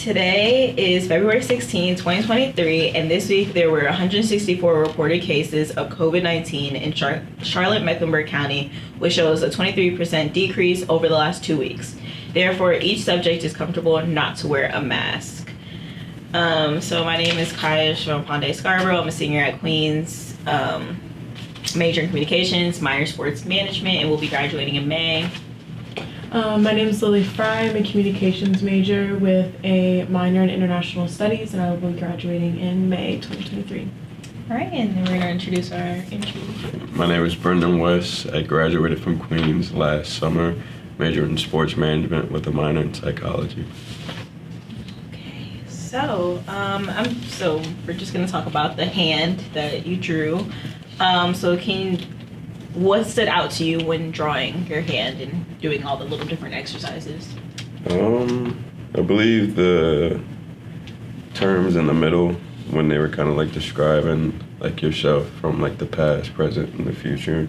Today is February 16, 2023, and this week there were 164 reported cases of COVID-19 in Charlotte-Mecklenburg County, which shows a 23% decrease over the last 2 weeks. Therefore, each subject is comfortable not to wear a mask. So my name is Kaya Shivamponde Scarborough. I'm a senior at Queens, major in communications, minor in sports management, and will be graduating in May. My name is Lily Fry. I'm a communications major with a minor in international studies, and I will be graduating in May 2023. All right, and then we're going to introduce our interview. My name is Brendan West. I graduated from Queens last summer, majored in sports management with a minor in psychology. Okay, so we're just going to talk about the hand that you drew. What stood out to you when drawing your hand and doing all the little different exercises? I believe the terms in the middle, when they were kind of like describing like yourself from like the past, present, and the future.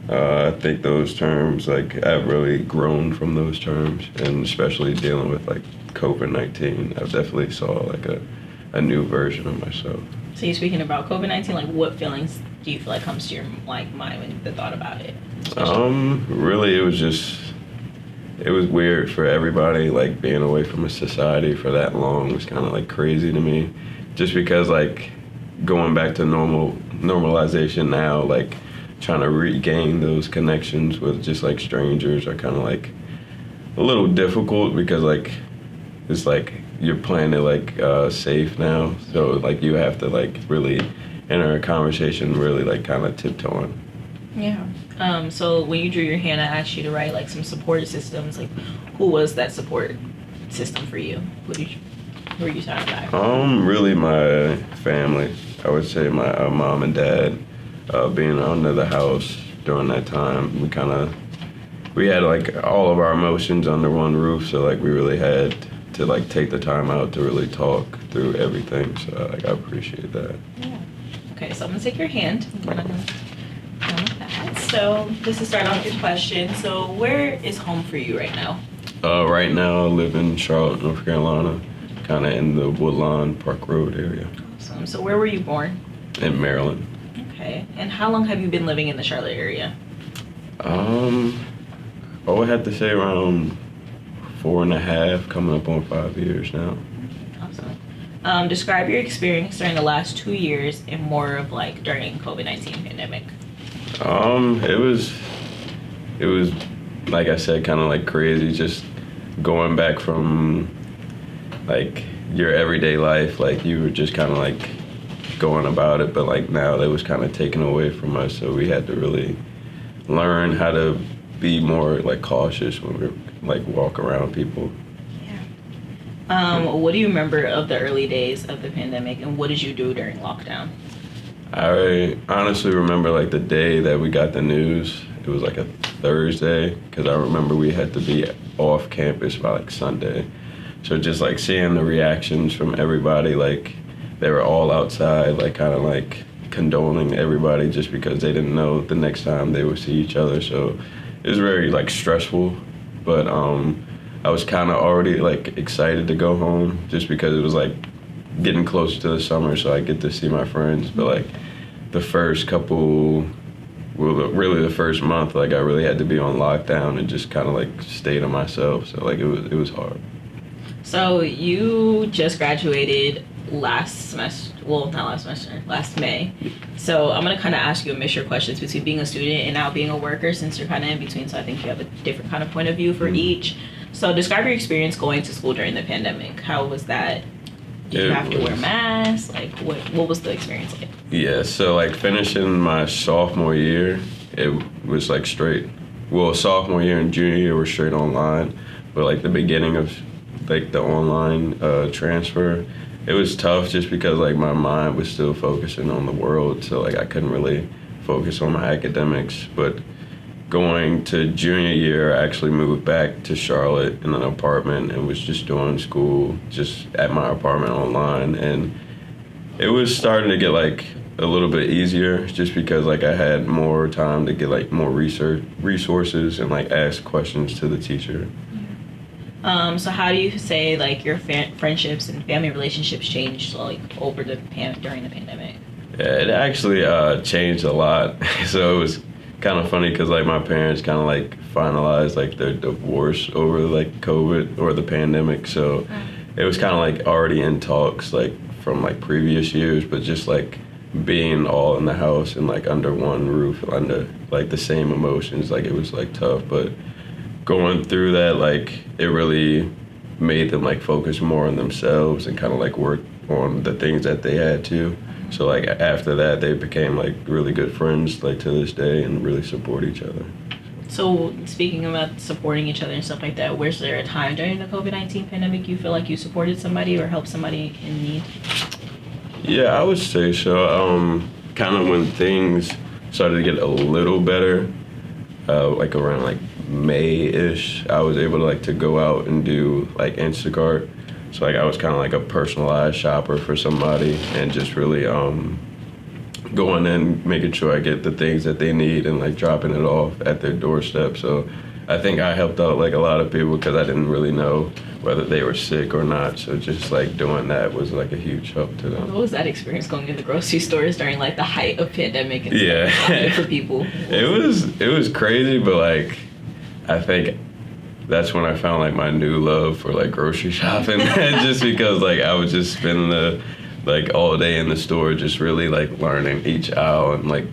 I think those terms, like I've really grown from those terms, and especially dealing with like COVID-19, I've definitely saw like a new version of myself. So you're speaking about COVID-19, like what feelings do you feel like comes to your mind when you thought about it? Really, it was weird for everybody, like being away from a society for that long was kind of like crazy to me, just because like going back to normalization now, like trying to regain those connections with just like strangers are kind of like a little difficult because like it's like you're playing it like safe now, so like you have to like really enter a conversation really like kind of tiptoeing. Yeah. So when you drew your hand, I asked you to write like some support systems. Like, who was that support system for you? Who were you surrounded by? Really my family. I would say my mom and dad. Being under the house during that time, we had like all of our emotions under one roof. So like we really had to like take the time out to really talk through everything. So like I appreciate that. Yeah. Okay, so I'm gonna take your hand. We're not gonna count that. So just to start off your question, so where is home for you right now? Right now I live in Charlotte, North Carolina, kind of in the Woodlawn Park Road area. Awesome. So where were you born? In Maryland. Okay. And how long have you been living in the Charlotte area? I would have to say around 4.5, coming up on 5 years now. Awesome. Describe your experience during the last 2 years and more of like during COVID-19 pandemic. It was like I said, kind of like crazy, just going back from like your everyday life, like you were just kind of like going about it, but like now that was kind of taken away from us, so we had to really learn how to be more like cautious when we like walk around people. Yeah. What do you remember of the early days of the pandemic, and what did you do during lockdown? I honestly remember like the day that we got the news. It was like a Thursday, because I remember we had to be off campus by like Sunday. So just like seeing the reactions from everybody, like they were all outside, like kind of like condoning everybody just because they didn't know the next time they would see each other. So it was very like stressful, but I was kind of already like excited to go home just because it was like getting closer to the summer, so I get to see my friends. But like the first really the first month, like I really had to be on lockdown and just kind of like stay to myself. So like it was hard. So you just graduated last May. So I'm gonna kind of ask you a mixture of questions between being a student and now being a worker, since you're kind of in between. So I think you have a different kind of point of view for each. So describe your experience going to school during the pandemic. How was that? Did you have to wear masks? Like what was the experience like? Yeah, so like finishing my sophomore year, it was like straight. Well, sophomore year and junior year were straight online, but like the beginning of like the online transfer, it was tough just because like my mind was still focusing on the world, so like I couldn't really focus on my academics. But going to junior year, I actually moved back to Charlotte in an apartment and was just doing school just at my apartment online, and it was starting to get like a little bit easier just because like I had more time to get like more resources and like ask questions to the teacher. So how do you say like your friendships and family relationships changed like over during the pandemic? Yeah, it actually changed a lot. So it was kind of funny because like my parents kind of like finalized like their divorce over like COVID or the pandemic. So it was kind of like already in talks like from like previous years, but just like being all in the house and like under one roof, under like the same emotions, like it was like tough. But going through that, like it really made them like focus more on themselves and kind of like work on the things that they had to. So like after that, they became like really good friends like to this day and really support each other. So speaking about supporting each other and stuff like that, was there a time during the COVID-19 pandemic you feel like you supported somebody or helped somebody in need? Yeah, I would say so. Kind of when things started to get a little better, like around like May-ish, I was able to like to go out and do like Instacart. So like I was kind of like a personalized shopper for somebody and just really going in, making sure I get the things that they need and like dropping it off at their doorstep. So I think I helped out like a lot of people because I didn't really know whether they were sick or not. So just like doing that was like a huge help to them. What was that experience going to the grocery stores during like the height of pandemic and Yeah. stuff for people? It was crazy, but like I think that's when I found like my new love for like grocery shopping. Just because like I would just spend the like all day in the store just really like learning each aisle and like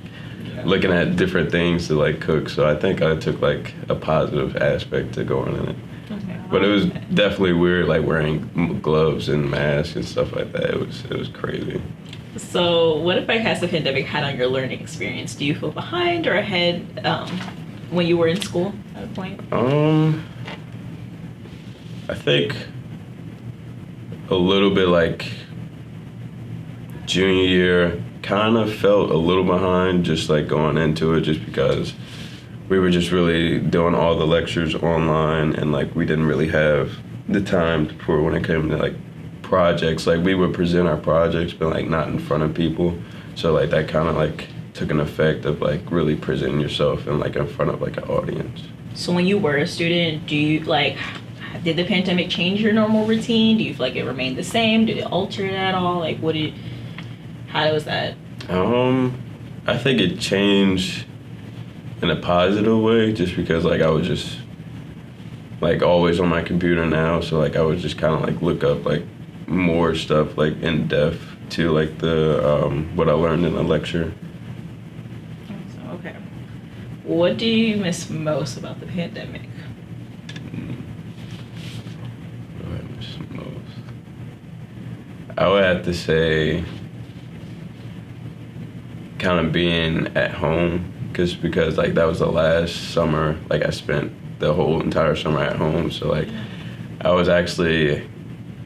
looking at different things to like cook. So I think I took like a positive aspect to going in it. Okay. But it was definitely weird like wearing gloves and masks and stuff like that. It was crazy. So what effect has the pandemic had on your learning experience? Do you feel behind or ahead when you were in school at a point? I think a little bit like junior year kind of felt a little behind just like going into it just because we were just really doing all the lectures online and like we didn't really have the time for when it came to like projects. Like we would present our projects but like not in front of people. So like that kind of like took an effect of like really presenting yourself and like in front of like an audience. So when you were a student, do you like did the pandemic change your normal routine? Do you feel like it remained the same? Did it alter it at all? Like how was that? I think it changed in a positive way just because like I was just like always on my computer now, so like I would just kind of like look up like more stuff like in depth to like the what I learned in the lecture. Okay. What do you miss most about the pandemic? What I miss most? I would have to say kind of being at home because like that was the last summer like I spent the whole entire summer at home, so like I was actually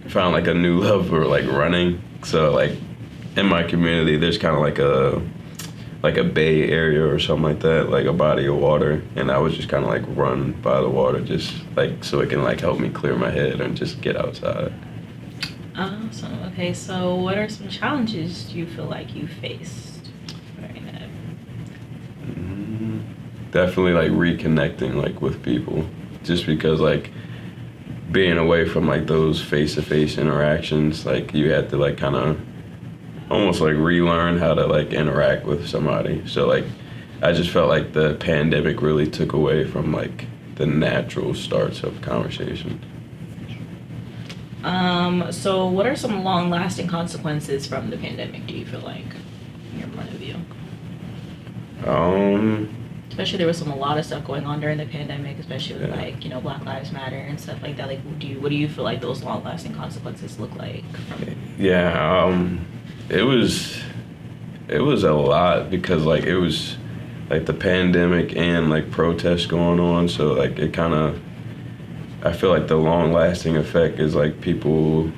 found like a new love for like running. So like in my community there's kind of like a bay area or something like that, like a body of water, and I was just kind of like run by the water just like so it can like help me clear my head and just get outside. Awesome. Okay, so what are some challenges you feel like you faced? Definitely like reconnecting like with people just because like being away from like those face-to-face interactions, like you had to like kind of almost like relearn how to like interact with somebody. So like I just felt like the pandemic really took away from like the natural starts of conversation. So what are some long-lasting consequences from the pandemic, do you feel like, in your point of view? Especially there was a lot of stuff going on during the pandemic, especially with like, Black Lives Matter and stuff like that. Like, what do you feel like those long-lasting consequences look like from it? Yeah, it was a lot because like it was like the pandemic and like protests going on. So like it kind of, I feel like the long-lasting effect is like people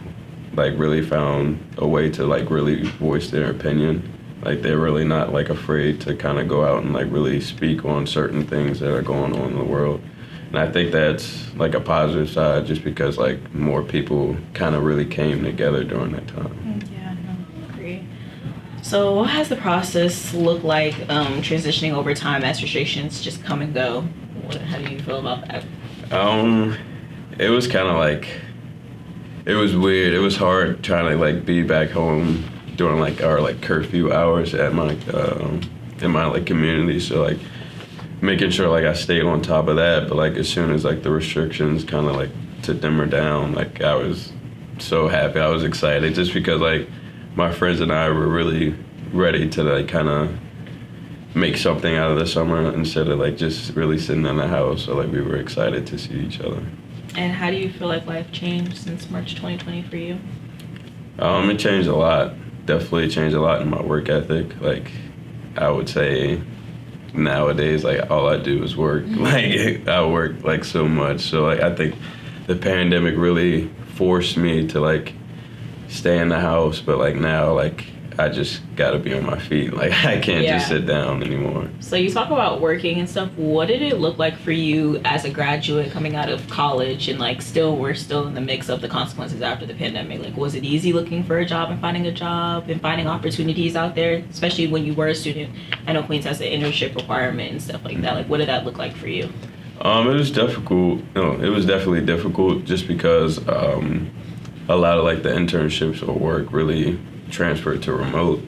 like really found a way to like really voice their opinion. Like they're really not like afraid to kind of go out and like really speak on certain things that are going on in the world. And I think that's like a positive side just because like more people kind of really came together during that time. Yeah, I agree. So what has the process looked like transitioning over time as restrictions just come and go? How do you feel about that? it was kind of like, it was weird. It was hard trying to like be back home during like our like curfew hours at my in my like community. So like making sure like I stayed on top of that. But like as soon as like the restrictions kind of like to dimmer down, like I was so happy. I was excited just because like my friends and I were really ready to like kind of make something out of the summer instead of like just really sitting in the house. So like we were excited to see each other. And how do you feel like life changed since March 2020 for you? It changed a lot. Definitely changed a lot in my work ethic. Like I would say nowadays, like all I do is work. Like I work like so much. So like I think the pandemic really forced me to like stay in the house, but like now like I just gotta be on my feet. Like I can't just sit down anymore. So you talk about working and stuff. What did it look like for you as a graduate coming out of college and like we're still in the mix of the consequences after the pandemic? Like was it easy looking for a job and finding a job and finding opportunities out there, especially when you were a student? I know Queens has an internship requirement and stuff like that. Like what did that look like for you? It was difficult. No, it was definitely difficult just because a lot of like the internships or work really transferred to remote.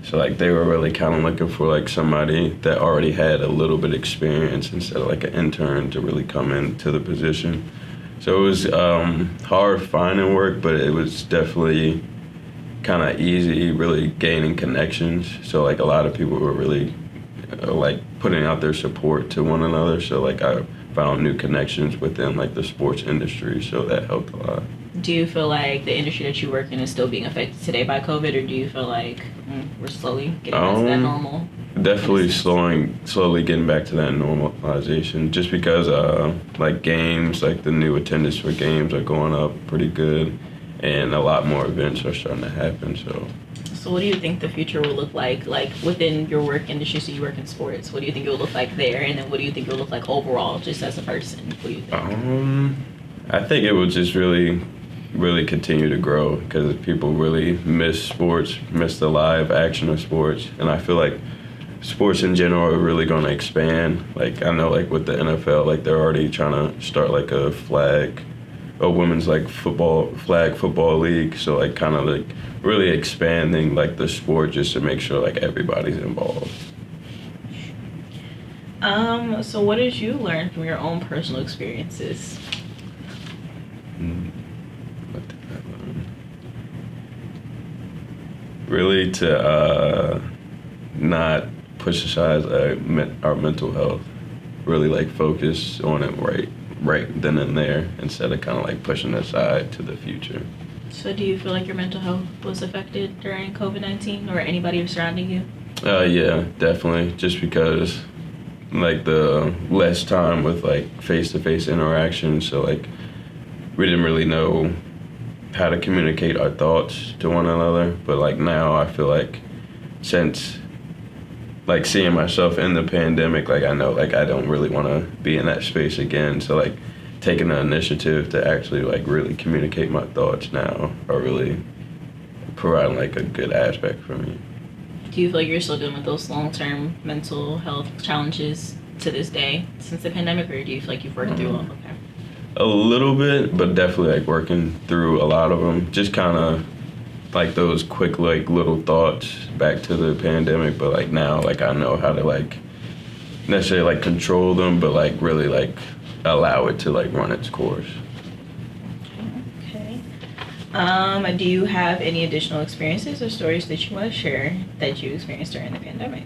So like they were really kind of looking for like somebody that already had a little bit experience instead of like an intern to really come into the position. So it was hard finding work, but it was definitely kind of easy really gaining connections. So like a lot of people were really like putting out their support to one another. So like I found new connections within like the sports industry. So that helped a lot. Do you feel like the industry that you work in is still being affected today by COVID, or do you feel like we're slowly getting back to that normal? Definitely slowly getting back to that normalization. Just because like games, like the new attendance for games are going up pretty good, and a lot more events are starting to happen. So what do you think the future will look like within your work industry? So you work in sports. What do you think it will look like there, and then what do you think it will look like overall, just as a person? What do you think? I think it will just really continue to grow because people really miss sports, miss the live action of sports. And I feel like sports in general are really going to expand. Like I know like with the NFL, like they're already trying to start like a women's like flag football league. So like kind of like really expanding like the sport just to make sure like everybody's involved. So what did you learn from your own personal experiences? What did I learn? Really to not push aside our mental health. Really like focus on it right then and there instead of kind of like pushing it aside to the future. So do you feel like your mental health was affected during COVID-19 or anybody surrounding you? Yeah, definitely. Just because like the less time with like face-to-face interaction, so like we didn't really know how to communicate our thoughts to one another. But like now I feel like since like seeing myself in the pandemic, like I know like I don't really want to be in that space again. So like taking the initiative to actually like really communicate my thoughts now are really providing like a good aspect for me. Do you feel like you're still dealing with those long-term mental health challenges to this day since the pandemic, or do you feel like you've worked through all of them? A little bit, but definitely like working through a lot of them. Just kind of like those quick like little thoughts back to the pandemic, but like now like I know how to like necessarily like control them, but like really like allow it to like run its course. Okay. Do you have any additional experiences or stories that you want to share that you experienced during the pandemic?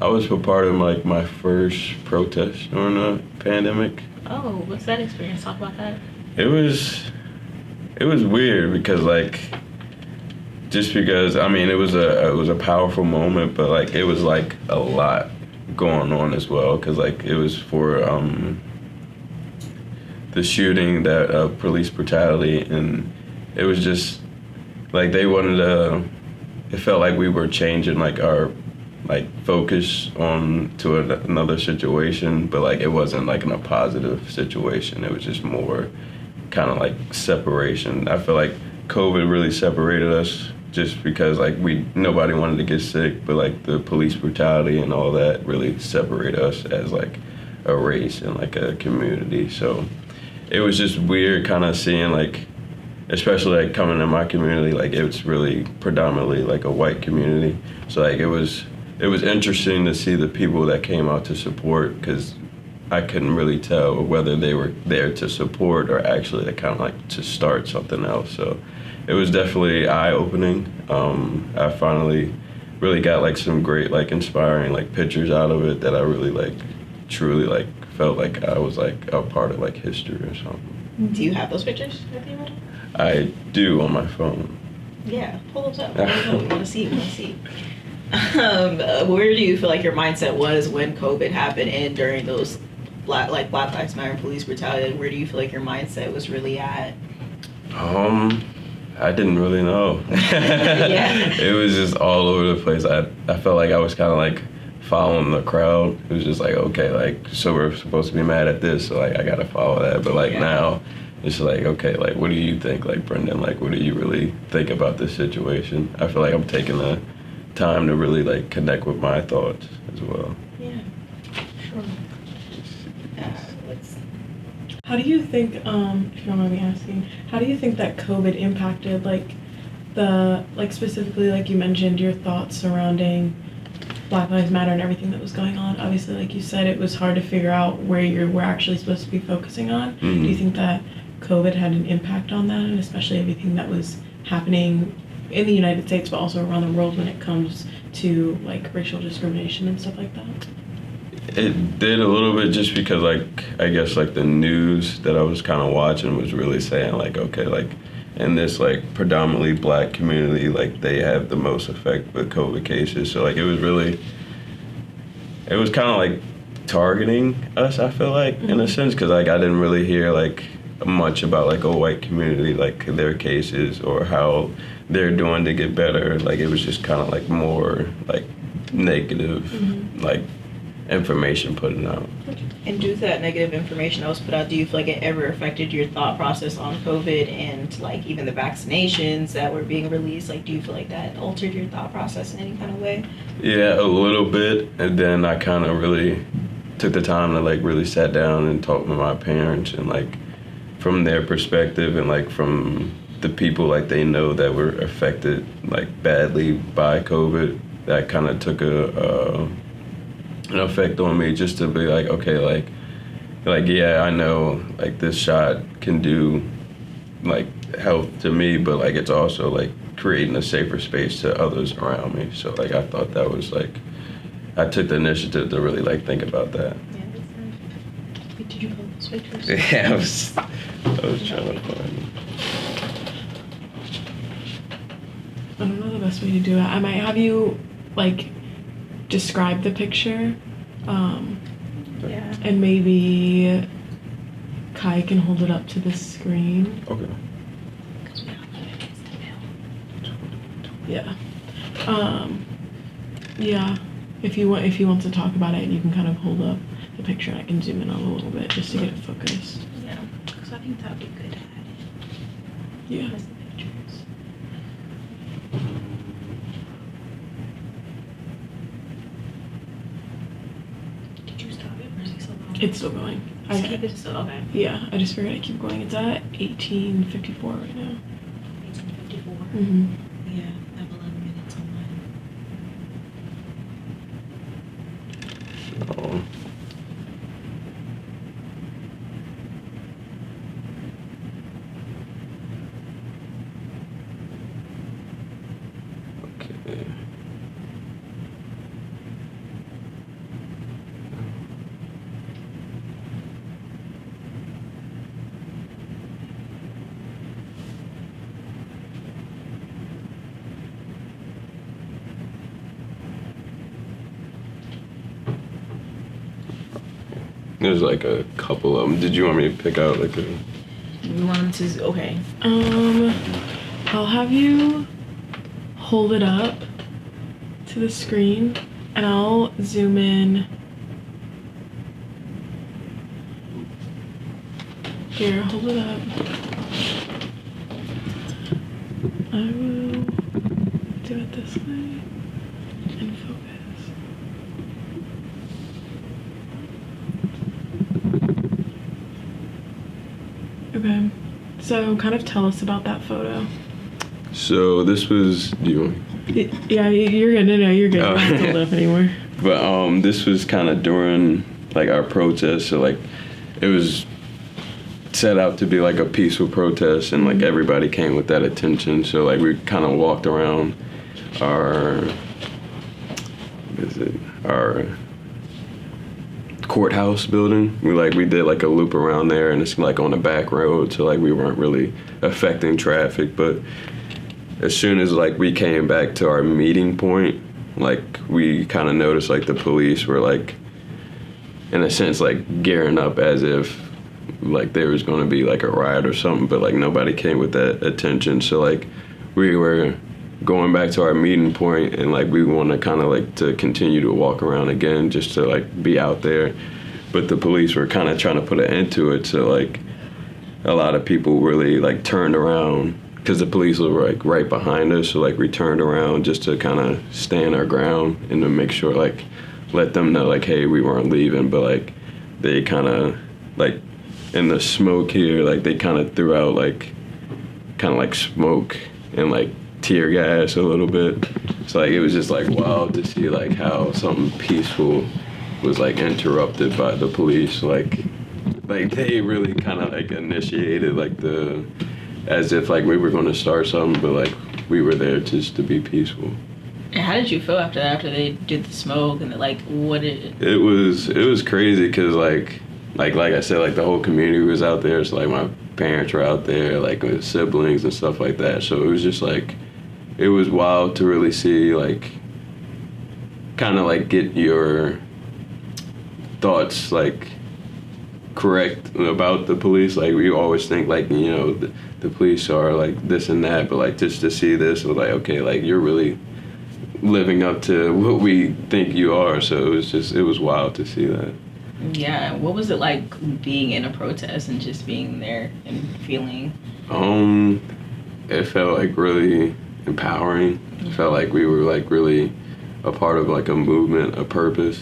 I was a part of like my first protest during the pandemic. Oh, what's that experience? Talk about that. It was weird because like just because I mean it was a powerful moment, but like it was like a lot going on as well because like it was for the shooting that police brutality, and it was just like they wanted to. It felt like we were changing like our like focus on to another situation, but like it wasn't like in a positive situation. It was just more kind of like separation. I feel like COVID really separated us just because like nobody wanted to get sick, but like the police brutality and all that really separate us as like a race and like a community. So it was just weird kind of seeing like, especially like coming in my community, like it's really predominantly like a white community. So like it was interesting to see the people that came out to support, because I couldn't really tell whether they were there to support or actually to kind of like to start something else. So it was definitely eye-opening. I finally really got like some great like inspiring like pictures out of it that I really like truly like felt like I was like a part of like history or something. Do you have those pictures with you? I do on my phone. Yeah, pull those up. We want to see. Where do you feel like your mindset was when COVID happened and during those Black Lives Matter and police brutality? Where do you feel like your mindset was really at? I didn't really know. Yeah. It was just all over the place. I felt like I was kind of like following the crowd. It was just like, okay, like, so we're supposed to be mad at this, so like I gotta follow that. But like now, it's like, okay, like what do you think, like Brendan, like what do you really think about this situation? I feel like I'm taking the time to really like connect with my thoughts as well. Yeah, sure. How do you think, if you don't mind me asking, how do you think that COVID impacted like specifically like you mentioned your thoughts surrounding Black Lives Matter and everything that was going on? Obviously, like you said, it was hard to figure out where you were actually supposed to be focusing on. Mm-hmm. Do you think that COVID had an impact on that, and especially everything that was happening in the United States, but also around the world when it comes to like racial discrimination and stuff like that? It did a little bit, just because like I guess like the news that I was kind of watching was really saying like, okay, like in this like predominantly Black community, like they have the most effect with COVID cases. So like it was kind of like targeting us, I feel like, in a sense, because like I didn't really hear like much about like a white community, like their cases or how they're doing to get better. Like it was just kind of like more like negative, like information putting out. And due to that negative information that was put out, do you feel like it ever affected your thought process on COVID and like even the vaccinations that were being released? Like, do you feel like that altered your thought process in any kind of way? Yeah, a little bit. And then I kind of really took the time to like really sat down and talk with my parents, and like from their perspective and like from the people like they know that were affected like badly by COVID, that kind of took an effect on me, just to be like, okay, like yeah, I know like this shot can do like health to me, but like it's also like creating a safer space to others around me. So like I thought that was like, I took the initiative to really like think about that. Yeah, that's nice. Wait, did you pull those pictures? Yeah, I was trying to find them. I don't know the best way to do it. I might have you like describe the picture, Yeah. and maybe Kai can hold it up to the screen. Okay. Yeah. Yeah. If you want to talk about it, you can kind of hold up the picture. I can zoom in on a little bit just to get it focused. Yeah. Because I think that would be good to add in. Yeah. As the pictures. Did you stop it or is it still going? It's still going. Just keep it still, okay. Yeah, I just figured I'd keep going. It's at 18:54 right now. 1854. Mm-hmm. Yeah, I have 11 minutes on mine. Oh. Okay. There's like a couple of them. Did you want me to pick out like a? We want them to, okay. I'll have you hold it up to the screen and I'll zoom in. Here, hold it up. I will. do it this way and focus. Okay, so kind of tell us about that photo. So this was, do you want Yeah, you're good. No, you're good. Oh. I don't have to hold it up anymore. But this was kind of during like our protest, so like it was set out to be like a peaceful protest, and like everybody came with that intention. So like we kind of walked around our courthouse building. We did like a loop around there, and it's like on the back road, so like we weren't really affecting traffic. But as soon as like we came back to our meeting point, like we kind of noticed like the police were like, in a sense, like gearing up as if like there was going to be like a riot or something, but like nobody came with that attention. So like we were going back to our meeting point, and like we want to kind of like to continue to walk around again just to like be out there, but the police were kind of trying to put an end to it. So like a lot of people really like turned around because the police were like right behind us. So like we turned around just to kind of stand our ground and to make sure like let them know like, hey, we weren't leaving. But like they kind of like in the smoke here, like they kind of threw out like kind of like smoke and like tear gas a little bit. So like it was just like wild to see like how something peaceful was like interrupted by the police. Like they really kind of like initiated like the, as if like we were going to start something, but like we were there just to be peaceful. And how did you feel after that, after they did the smoke and like what did it was crazy because like I said, like the whole community was out there. So like my parents were out there, like with siblings and stuff like that. So it was just like, it was wild to really see like kind of like get your thoughts like correct about the police. Like we always think like, you know, the police are like this and that, but like just to see this was like, okay, like you're really living up to what we think you are. So it was wild to see that. Yeah, what was it like being in a protest and just being there and feeling? It felt like really empowering. It felt like we were like really a part of like a movement, a purpose.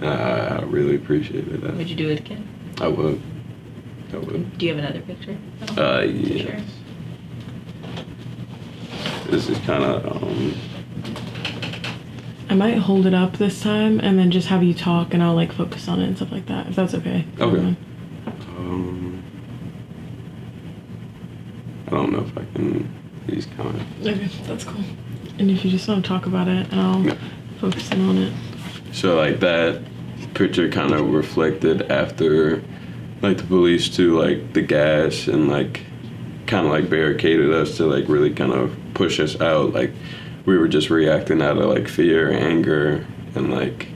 I really appreciated that. Would you do it again? I would. Do you have another picture? Yeah. Sure. This is kind of I might hold it up this time and then just have you talk, and I'll like focus on it and stuff like that, if that's okay. Okay. I don't know if I can. These kind of. Okay, that's cool. And if you just want to talk about it, and I'll focus in on it. So like that picture kind of reflected after like the police to like the gas and like kind of like barricaded us to like really kind of push us out. Like we were just reacting out of like fear, anger, and like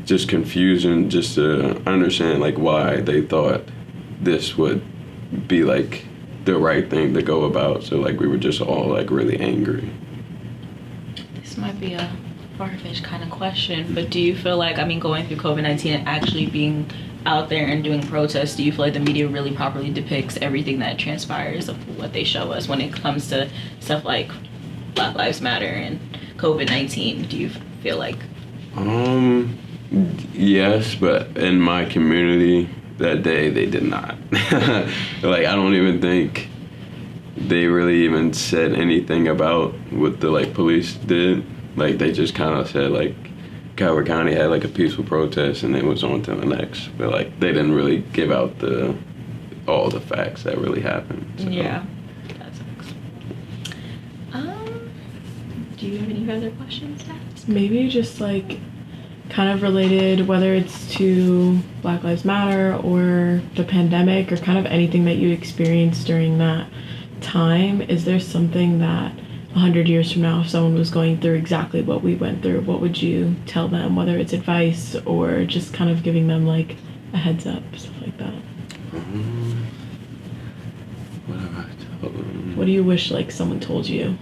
just confusion, just to understand like why they thought this would be like the right thing to go about. So like we were just all like really angry. This might be a far-fetched kind of question, but do you feel like, I mean, going through COVID-19 and actually being out there and doing protests, do you feel like the media really properly depicts everything that transpires of what they show us when it comes to stuff like Black Lives Matter and COVID-19? Do you feel like? Yes, but in my community that day they did not. Like I don't even think they really even said anything about what the like police did. Like they just kind of said like Calvert County had like a peaceful protest and then was on to the next. But like they didn't really give out all the facts that really happened. So. Yeah, that sucks. Do you have any other questions to ask? Maybe just like kind of related, whether it's to Black Lives Matter or the pandemic or kind of anything that you experienced during that time. Is there something that 100 years from now, if someone was going through exactly what we went through, what would you tell them, whether it's advice or just kind of giving them like a heads up, stuff like that? What have I told them? What do you wish like someone told you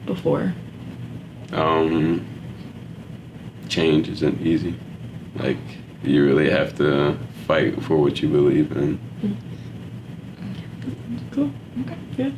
before? Change isn't easy. Like you really have to fight for what you believe in. Cool. Okay. Yeah.